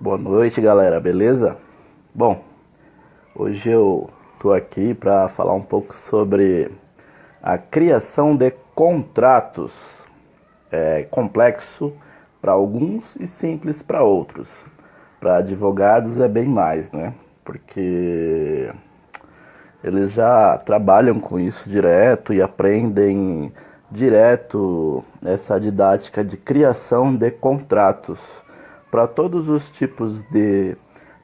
Boa noite, galera, beleza? Bom, hoje eu tô aqui para falar um pouco sobre a criação de contratos. É complexo para alguns e simples para outros. Para advogados é bem mais, né? Porque eles já trabalham com isso direto e aprendem direto essa didática de criação de contratos para todos os tipos de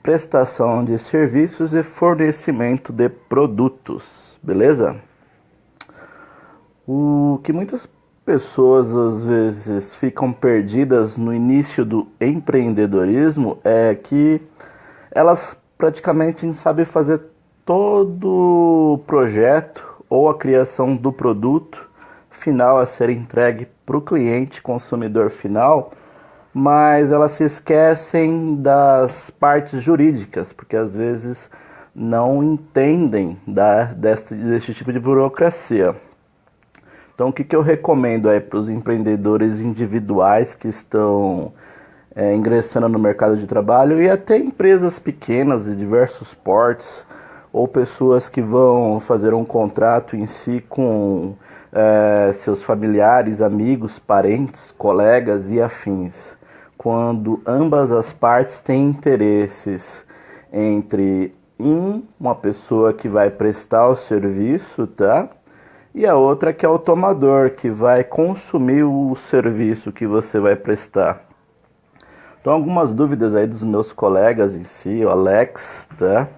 prestação de serviços e fornecimento de produtos, beleza? O que muitas pessoas às vezes ficam perdidas no início do empreendedorismo é que elas praticamente sabem fazer todo o projeto ou a criação do produto final a ser entregue para o cliente consumidor final, mas elas se esquecem das partes jurídicas, porque às vezes não entendem desse tipo de burocracia. Então o que eu recomendo aí para os empreendedores individuais que estão ingressando no mercado de trabalho e até empresas pequenas de diversos portes ou pessoas que vão fazer um contrato em si com seus familiares, amigos, parentes, colegas e afins. Quando ambas as partes têm interesses entre uma pessoa que vai prestar o serviço, tá? E a outra que é o tomador, que vai consumir o serviço que você vai prestar. Então, algumas dúvidas aí dos meus colegas em si, o Alex, tá?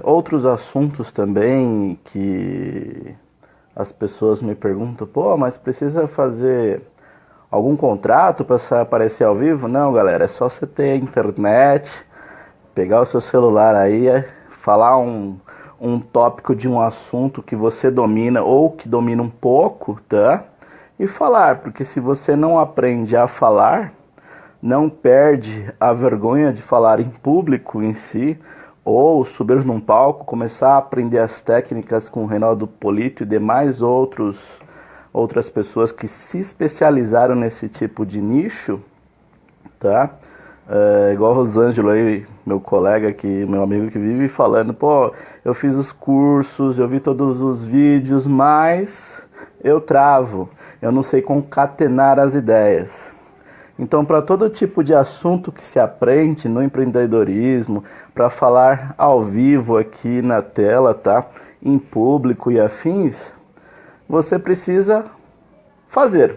Outros assuntos também que as pessoas me perguntam, pô, mas precisa fazer algum contrato para aparecer ao vivo? Não, galera, é só você ter internet, pegar o seu celular aí, falar um tópico de um assunto que você domina ou que domina um pouco, tá? E falar, porque se você não aprende a falar, não perde a vergonha de falar em público em si, ou subir num palco, começar a aprender as técnicas com o Reinaldo Polito e demais outras pessoas que se especializaram nesse tipo de nicho, tá? Igual o Rosângelo aí, meu colega aqui, meu amigo que vive falando, pô, eu fiz os cursos, eu vi todos os vídeos, mas eu travo, eu não sei concatenar as ideias. Então, para todo tipo de assunto que se aprende no empreendedorismo, para falar ao vivo aqui na tela, tá? Em público e afins, você precisa fazer.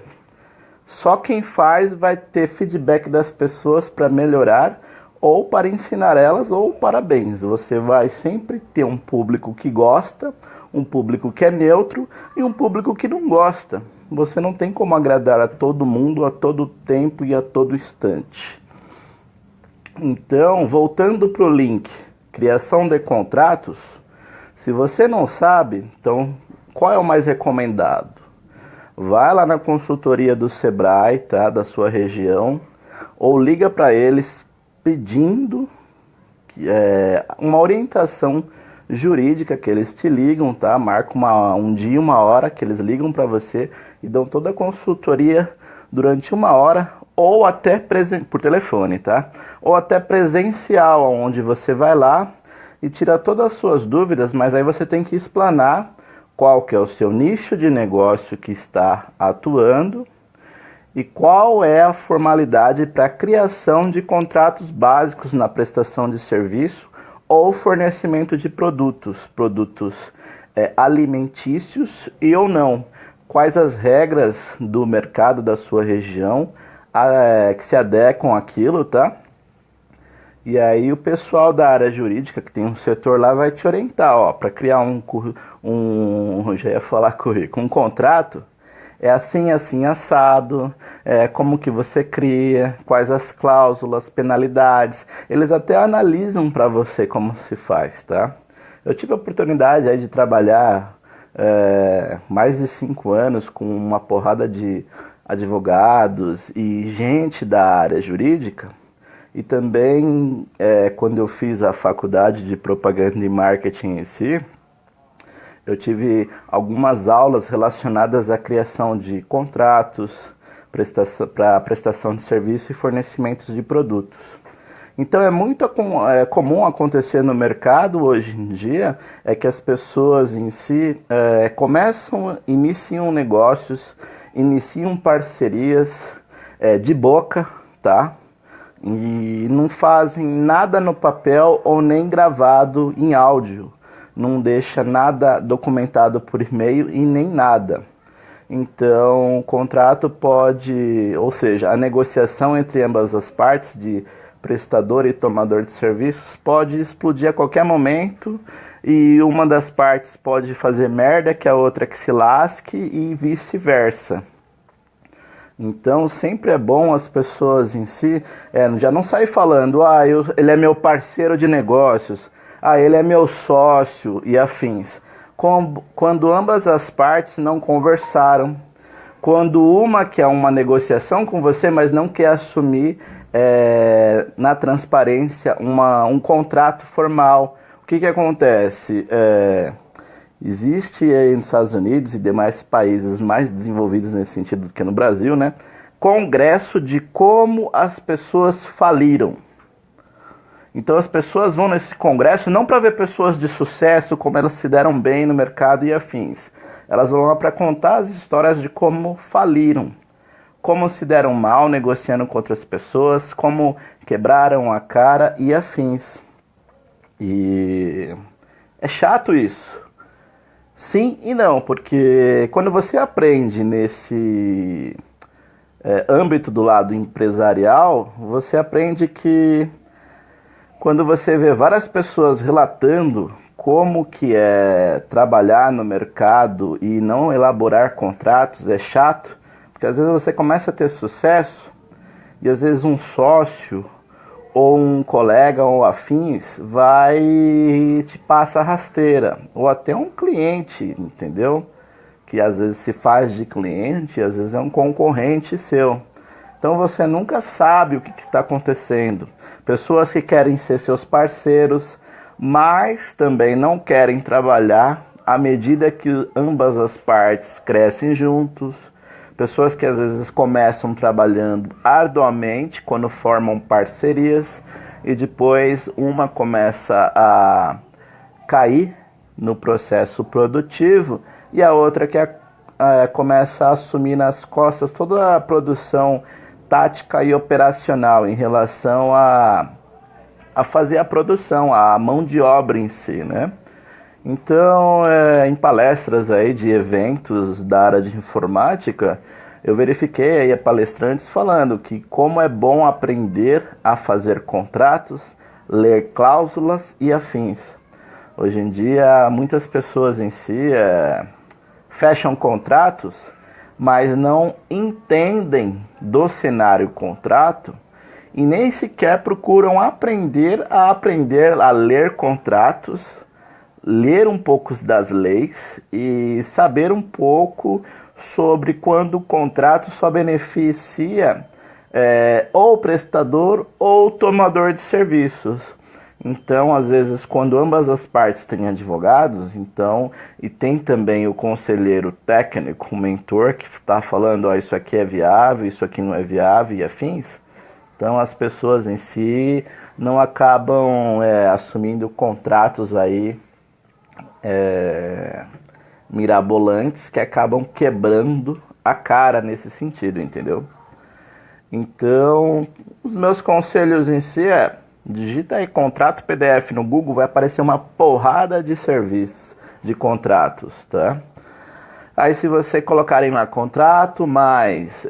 Só quem faz vai ter feedback das pessoas para melhorar ou para ensinar elas ou parabéns. Você vai sempre ter um público que gosta, um público que é neutro e um público que não gosta. Você não tem como agradar a todo mundo, a todo tempo e a todo instante. Então, voltando para o link, criação de contratos, se você não sabe, então qual é o mais recomendado? Vai lá na consultoria do Sebrae, tá, da sua região, ou liga para eles pedindo uma orientação jurídica, que eles te ligam, tá? Marca um dia, uma hora que eles ligam para você e dão toda a consultoria durante uma hora ou até por telefone, tá? Ou até presencial, onde você vai lá e tira todas as suas dúvidas, mas aí você tem que explanar qual que é o seu nicho de negócio que está atuando e qual é a formalidade para a criação de contratos básicos na prestação de serviço ou fornecimento de produtos alimentícios e ou não. Quais as regras do mercado da sua região que se adequam àquilo, tá? E aí o pessoal da área jurídica, que tem um setor lá, vai te orientar, ó, para criar já ia falar currículo, um contrato, é assim, assim, assado, como que você cria, quais as cláusulas, penalidades, eles até analisam para você como se faz, tá? Eu tive a oportunidade aí de trabalhar mais de 5 anos com uma porrada de advogados e gente da área jurídica, e também quando eu fiz a faculdade de propaganda e marketing em si, eu tive algumas aulas relacionadas à criação de contratos, para prestação de serviço e fornecimentos de produtos. Então é muito comum acontecer no mercado hoje em dia é que as pessoas em si iniciam negócios, iniciam parcerias de boca, tá? E não fazem nada no papel ou nem gravado em áudio. Não deixa nada documentado por e-mail e nem nada. Então, o contrato ou seja, a negociação entre ambas as partes, de prestador e tomador de serviços, pode explodir a qualquer momento e uma das partes pode fazer merda que a outra que se lasque e vice-versa. Então, sempre é bom as pessoas em si já não sair falando, ele é meu parceiro de negócios, ele é meu sócio e afins. Quando ambas as partes não conversaram, quando uma quer uma negociação com você, mas não quer assumir na transparência um contrato formal. O que acontece? Existe aí nos Estados Unidos e demais países mais desenvolvidos nesse sentido do que no Brasil, né? Congresso de como as pessoas faliram. Então as pessoas vão nesse congresso não para ver pessoas de sucesso, como elas se deram bem no mercado e afins. Elas vão lá para contar as histórias de como faliram, como se deram mal negociando com outras pessoas, como quebraram a cara e afins. E é chato isso. Sim e não, porque quando você aprende nesse âmbito do lado empresarial, você aprende que quando você vê várias pessoas relatando como que é trabalhar no mercado e não elaborar contratos, é chato, porque às vezes você começa a ter sucesso e às vezes um sócio ou um colega ou afins te passa a rasteira, ou até um cliente, entendeu? Que às vezes se faz de cliente, às vezes é um concorrente seu. Então você nunca sabe o que está acontecendo. Pessoas que querem ser seus parceiros, mas também não querem trabalhar à medida que ambas as partes crescem juntos. Pessoas que às vezes começam trabalhando arduamente quando formam parcerias e depois uma começa a cair no processo produtivo e a outra começa a assumir nas costas toda a produção tática e operacional em relação a fazer a produção, a mão de obra em si, né? Então, em palestras aí de eventos da área de informática, eu verifiquei aí palestrantes falando que como é bom aprender a fazer contratos, ler cláusulas e afins. Hoje em dia, muitas pessoas em si fecham contratos, mas não entendem do cenário contrato e nem sequer procuram aprender a ler contratos, ler um pouco das leis e saber um pouco sobre quando o contrato só beneficia ou o prestador ou o tomador de serviços. Então, às vezes, quando ambas as partes têm advogados, e tem também o conselheiro técnico, o mentor, que está falando, isso aqui é viável, isso aqui não é viável e afins. Então, as pessoas em si não acabam assumindo contratos aí mirabolantes que acabam quebrando a cara nesse sentido, entendeu? Então, os meus conselhos em si digita aí contrato PDF no Google, vai aparecer uma porrada de serviços, de contratos, tá? Aí se você colocarem lá contrato, mais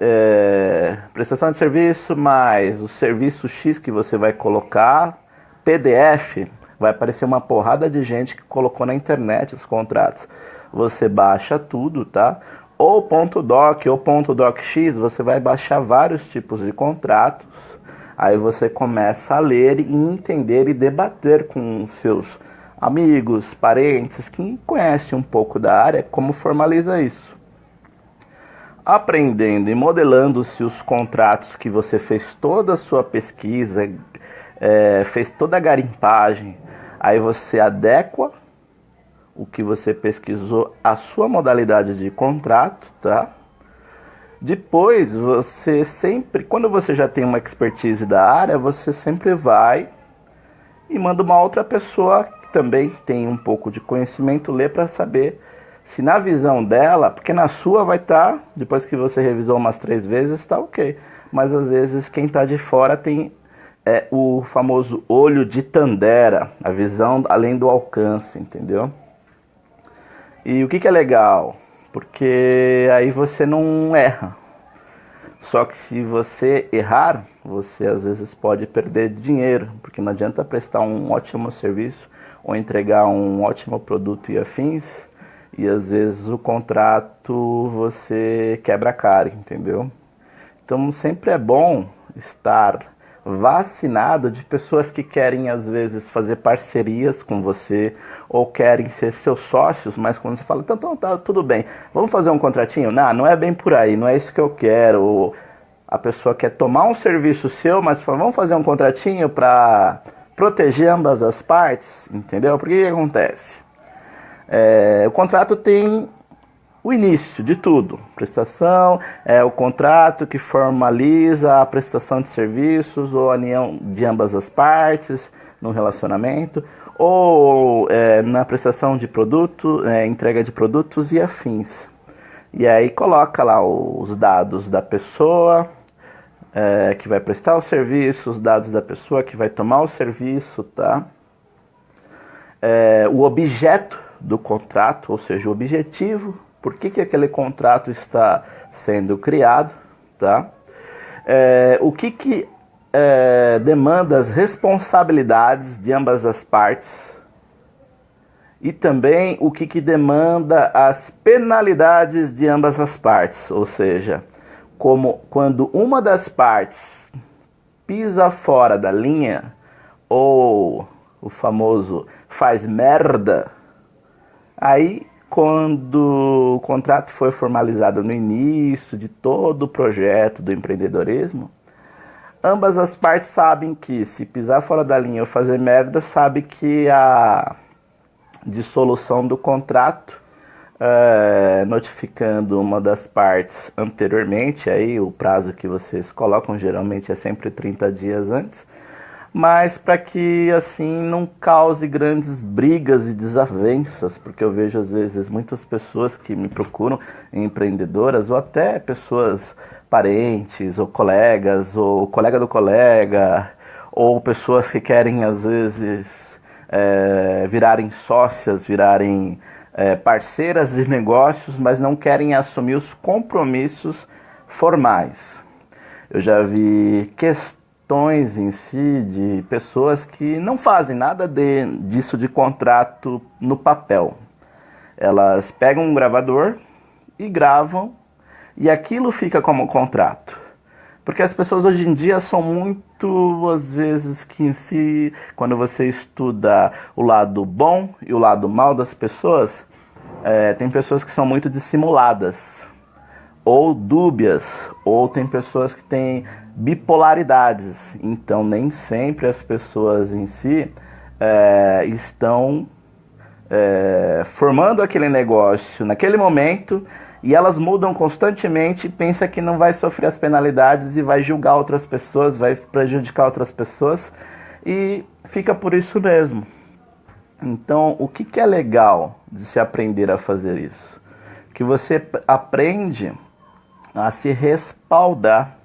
prestação de serviço, mais o serviço X que você vai colocar, PDF, vai aparecer uma porrada de gente que colocou na internet os contratos. Você baixa tudo, tá? Ou .doc ou .docx, você vai baixar vários tipos de contratos. Aí você começa a ler e entender e debater com seus amigos, parentes, que conhecem um pouco da área, como formaliza isso. Aprendendo e modelando-se os contratos que você fez toda a sua pesquisa, fez toda a garimpagem, aí você adequa o que você pesquisou à sua modalidade de contrato, tá? Depois, quando você já tem uma expertise da área, você sempre vai e manda uma outra pessoa que também tem um pouco de conhecimento ler para saber se na visão dela, porque na sua vai estar, depois que você revisou umas 3 vezes, está ok. Mas às vezes quem está de fora tem o famoso olho de Tandera, a visão além do alcance, entendeu? E o que é legal? Porque aí você não erra. Só que se você errar, você às vezes pode perder dinheiro, porque não adianta prestar um ótimo serviço ou entregar um ótimo produto e afins, e às vezes o contrato você quebra a cara, entendeu? Então sempre é bom estar vacinado de pessoas que querem às vezes fazer parcerias com você ou querem ser seus sócios, mas quando você fala, então tá, tudo bem, vamos fazer um contratinho? Não é bem por aí, não é isso que eu quero. Ou a pessoa quer tomar um serviço seu, mas fala, vamos fazer um contratinho para proteger ambas as partes, entendeu? Porque o que acontece? O contrato tem o início de tudo. Prestação é o contrato que formaliza a prestação de serviços ou a união de ambas as partes no relacionamento, ou na prestação de produto, entrega de produtos e afins. E aí coloca lá os dados da pessoa que vai prestar o serviço, os dados da pessoa que vai tomar o serviço, tá? O objeto do contrato, ou seja, o objetivo, por que aquele contrato está sendo criado, tá? O que demanda as responsabilidades de ambas as partes e também o que demanda as penalidades de ambas as partes, ou seja, como quando uma das partes pisa fora da linha ou o famoso faz merda, aí quando o contrato foi formalizado no início de todo o projeto do empreendedorismo, ambas as partes sabem que se pisar fora da linha ou fazer merda, sabe que a dissolução do contrato, notificando uma das partes anteriormente, aí o prazo que vocês colocam geralmente é sempre 30 dias antes, mas para que assim não cause grandes brigas e desavenças, porque eu vejo às vezes muitas pessoas que me procuram, empreendedoras ou até pessoas parentes ou colega do colega, ou pessoas que querem às vezes virarem sócias, virarem parceiras de negócios, mas não querem assumir os compromissos formais. Eu já vi questões em si de pessoas que não fazem nada disso de contrato no papel. Elas pegam um gravador e gravam, e aquilo fica como contrato. Porque as pessoas hoje em dia são muito, às vezes, que em si, quando você estuda o lado bom e o lado mal das pessoas, tem pessoas que são muito dissimuladas, ou dúbias, ou tem pessoas que têm bipolaridades. Então nem sempre as pessoas em si estão formando aquele negócio naquele momento, e elas mudam constantemente e pensam que não vai sofrer as penalidades e vai julgar outras pessoas, vai prejudicar outras pessoas, e fica por isso mesmo. Então o que é legal de se aprender a fazer isso? Que você aprende a se respaldar,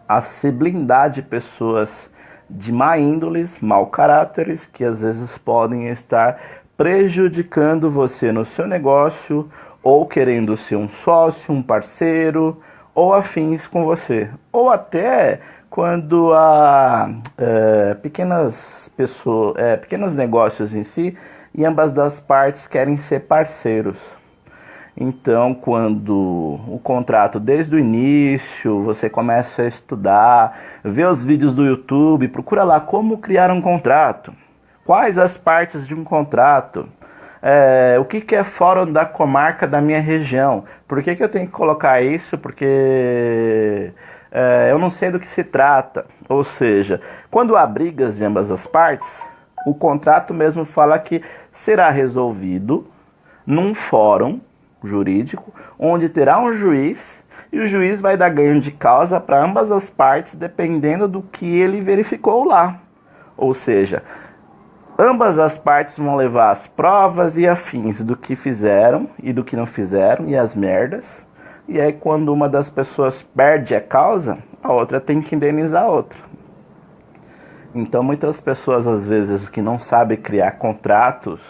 a se blindar de pessoas de má índoles, mau caráteres, que às vezes podem estar prejudicando você no seu negócio, ou querendo ser um sócio, um parceiro, ou afins com você. Ou até quando há pequenos negócios em si, e ambas das partes querem ser parceiros. Então, quando o contrato, desde o início, você começa a estudar, vê os vídeos do YouTube, procura lá como criar um contrato, quais as partes de um contrato, o que é fórum da comarca da minha região, por que eu tenho que colocar isso, porque eu não sei do que se trata. Ou seja, quando há brigas de ambas as partes, o contrato mesmo fala que será resolvido num fórum jurídico, onde terá um juiz e o juiz vai dar ganho de causa para ambas as partes, dependendo do que ele verificou lá. Ou seja, ambas as partes vão levar as provas e afins do que fizeram e do que não fizeram e as merdas. E aí quando uma das pessoas perde a causa, a outra tem que indenizar a outra. Então muitas pessoas às vezes que não sabem criar contratos,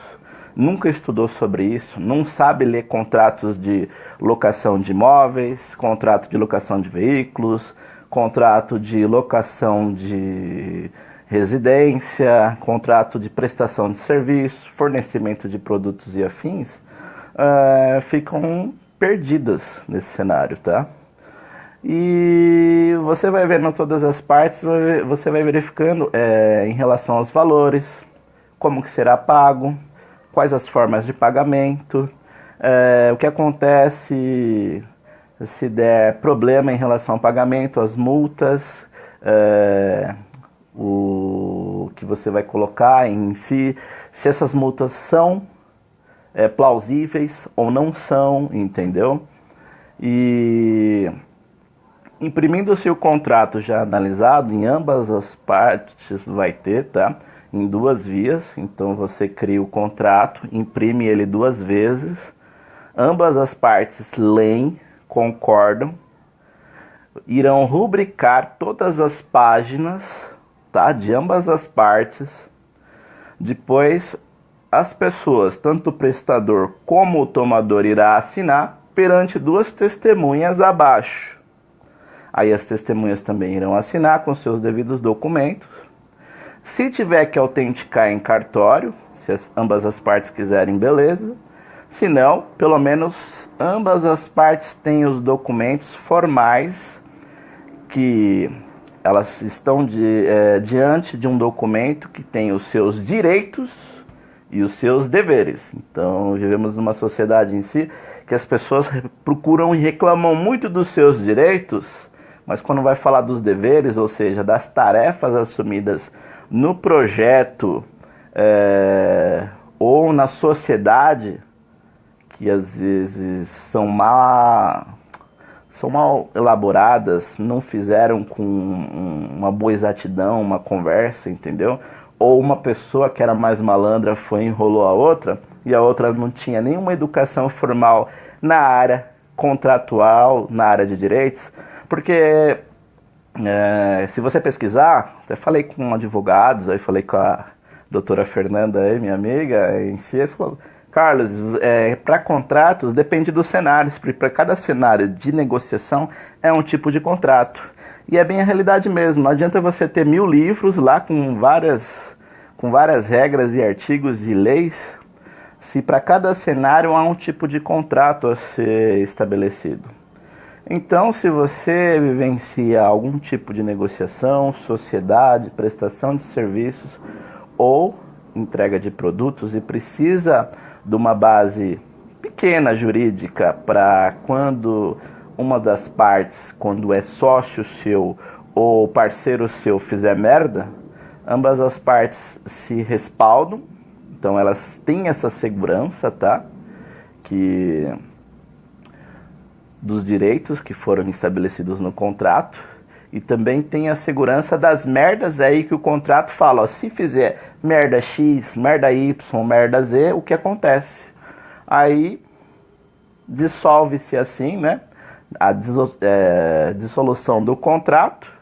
nunca estudou sobre isso, não sabe ler contratos de locação de imóveis, contrato de locação de veículos, contrato de locação de residência, contrato de prestação de serviço, fornecimento de produtos e afins, ficam perdidas nesse cenário, tá? E você vai vendo todas as partes, você vai verificando em relação aos valores, como que será pago, quais as formas de pagamento, o que acontece se der problema em relação ao pagamento, as multas, o que você vai colocar em si, se essas multas são plausíveis ou não são, entendeu? E imprimindo-se o contrato já analisado, em ambas as partes vai ter, tá? Em 2 vias, então você cria o contrato, imprime ele 2 vezes, ambas as partes leem, concordam, irão rubricar todas as páginas, tá? De ambas as partes, depois as pessoas, tanto o prestador como o tomador, irá assinar perante 2 testemunhas abaixo. Aí as testemunhas também irão assinar com seus devidos documentos. Se tiver que autenticar em cartório, se ambas as partes quiserem, beleza. Se não, pelo menos ambas as partes têm os documentos formais, que elas estão diante de um documento que tem os seus direitos e os seus deveres. Então, vivemos numa sociedade em si que as pessoas procuram e reclamam muito dos seus direitos, mas quando vai falar dos deveres, ou seja, das tarefas assumidas no projeto ou na sociedade, que às vezes são mal elaboradas, não fizeram com uma boa exatidão, uma conversa, entendeu? Ou uma pessoa que era mais malandra foi e enrolou a outra, e a outra não tinha nenhuma educação formal na área contratual, na área de direitos, porque se você pesquisar, até falei com advogados, aí falei com a doutora Fernanda, aí, minha amiga, em si, ele falou: Carlos, para contratos depende dos cenários, porque para cada cenário de negociação é um tipo de contrato. E é bem a realidade mesmo, não adianta você ter 1000 livros lá com várias regras e artigos e leis, se para cada cenário há um tipo de contrato a ser estabelecido. Então, se você vivencia algum tipo de negociação, sociedade, prestação de serviços ou entrega de produtos e precisa de uma base pequena jurídica para quando uma das partes, quando é sócio seu ou parceiro seu, fizer merda, ambas as partes se respaldam, então elas têm essa segurança, tá? Que dos direitos que foram estabelecidos no contrato, e também tem a segurança das merdas aí que o contrato fala, ó, se fizer merda X, merda Y, merda Z, o que acontece? Aí dissolve-se assim, né, a dissolução do contrato,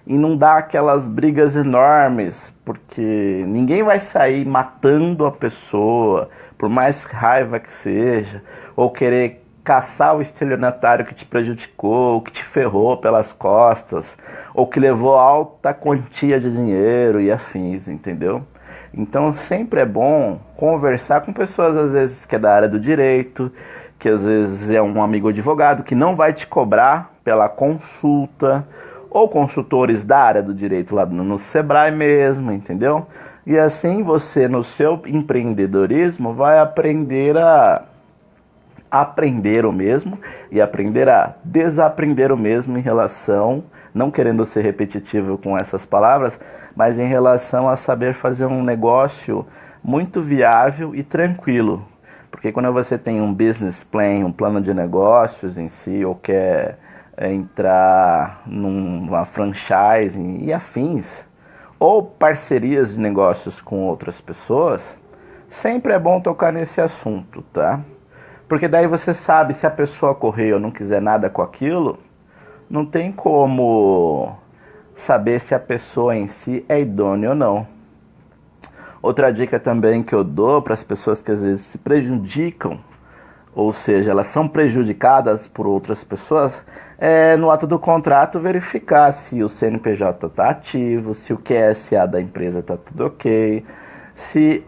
e não dá aquelas brigas enormes, porque ninguém vai sair matando a pessoa, por mais raiva que seja, ou querer caçar o estelionatário que te prejudicou, que te ferrou pelas costas, ou que levou alta quantia de dinheiro e afins, entendeu? Então sempre é bom conversar com pessoas, às vezes, que é da área do direito, que às vezes é um amigo advogado que não vai te cobrar pela consulta, ou consultores da área do direito lá no Sebrae mesmo, entendeu? E assim você, no seu empreendedorismo, vai aprender a aprender o mesmo e aprender a desaprender o mesmo em relação, não querendo ser repetitivo com essas palavras, mas em relação a saber fazer um negócio muito viável e tranquilo. Porque quando você tem um business plan, um plano de negócios em si, ou quer entrar numa franchise e afins, ou parcerias de negócios com outras pessoas, sempre é bom tocar nesse assunto, tá? Porque daí você sabe, se a pessoa correr ou não quiser nada com aquilo, não tem como saber se a pessoa em si é idônea ou não. Outra dica também que eu dou para as pessoas que às vezes se prejudicam, ou seja, elas são prejudicadas por outras pessoas, é no ato do contrato verificar se o CNPJ está ativo, se o QSA da empresa está tudo ok, se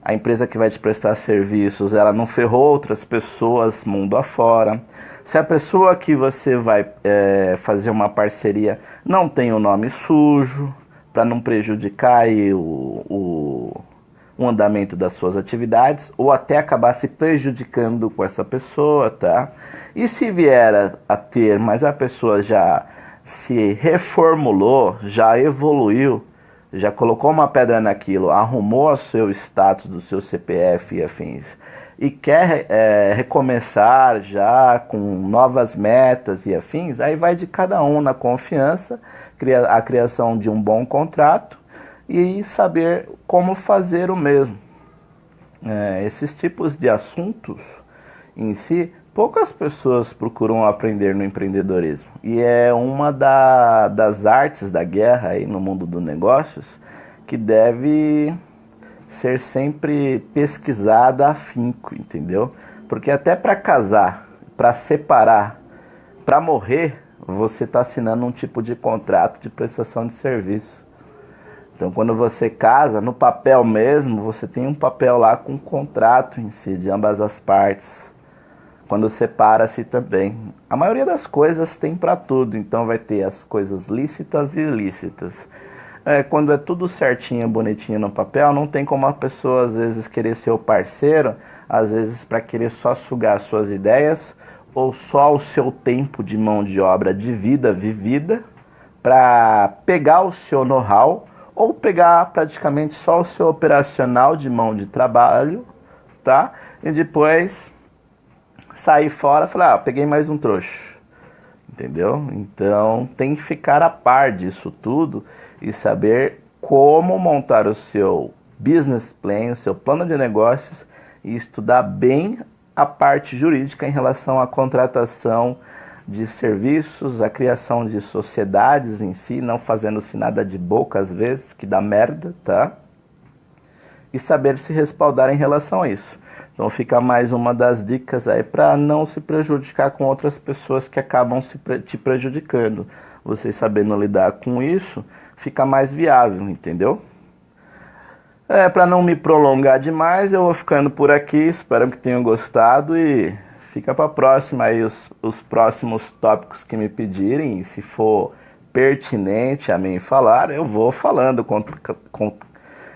a empresa que vai te prestar serviços ela não ferrou outras pessoas mundo afora, se a pessoa que você vai fazer uma parceria não tem o nome sujo, para não prejudicar aí o andamento das suas atividades, ou até acabar se prejudicando com essa pessoa, tá? E se vier a ter, mas a pessoa já se reformulou, já evoluiu, já colocou uma pedra naquilo, arrumou o seu status do seu CPF e afins, e quer recomeçar já com novas metas e afins, aí vai de cada um na confiança, a criação de um bom contrato e saber como fazer o mesmo. Esses tipos de assuntos em si, poucas pessoas procuram aprender no empreendedorismo. E é uma das artes da guerra aí no mundo dos negócios que deve ser sempre pesquisada a afinco, entendeu? Porque até para casar, para separar, para morrer, você está assinando um tipo de contrato de prestação de serviço. Então, quando você casa, no papel mesmo, você tem um papel lá com um contrato em si, de ambas as partes. Quando separa-se também. A maioria das coisas tem para tudo, então vai ter as coisas lícitas e ilícitas. Quando é tudo certinho, bonitinho no papel, não tem como a pessoa às vezes querer ser o parceiro, às vezes para querer só sugar as suas ideias, ou só o seu tempo de mão de obra de vida vivida, para pegar o seu know-how, ou pegar praticamente só o seu operacional de mão de trabalho, tá? E depois sair fora e falar, peguei mais um trouxa, entendeu? Então tem que ficar a par disso tudo e saber como montar o seu business plan, o seu plano de negócios e estudar bem a parte jurídica em relação à contratação de serviços, a criação de sociedades em si, não fazendo-se nada de boca às vezes, que dá merda, tá? E saber se respaldar em relação a isso. Então fica mais uma das dicas aí para não se prejudicar com outras pessoas que acabam te prejudicando. Você sabendo lidar com isso, fica mais viável, entendeu? Para não me prolongar demais, eu vou ficando por aqui, espero que tenham gostado e fica para a próxima aí os próximos tópicos que me pedirem, e se for pertinente a mim falar, eu vou falando,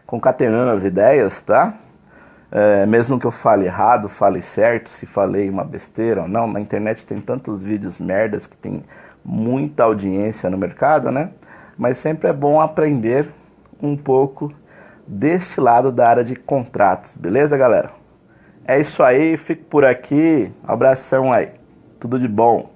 concatenando as ideias, tá? Mesmo que eu fale errado, fale certo, se falei uma besteira ou não, na internet tem tantos vídeos merdas que tem muita audiência no mercado, né? Mas sempre é bom aprender um pouco deste lado da área de contratos, beleza, galera? É isso aí, fico por aqui, abração aí, tudo de bom.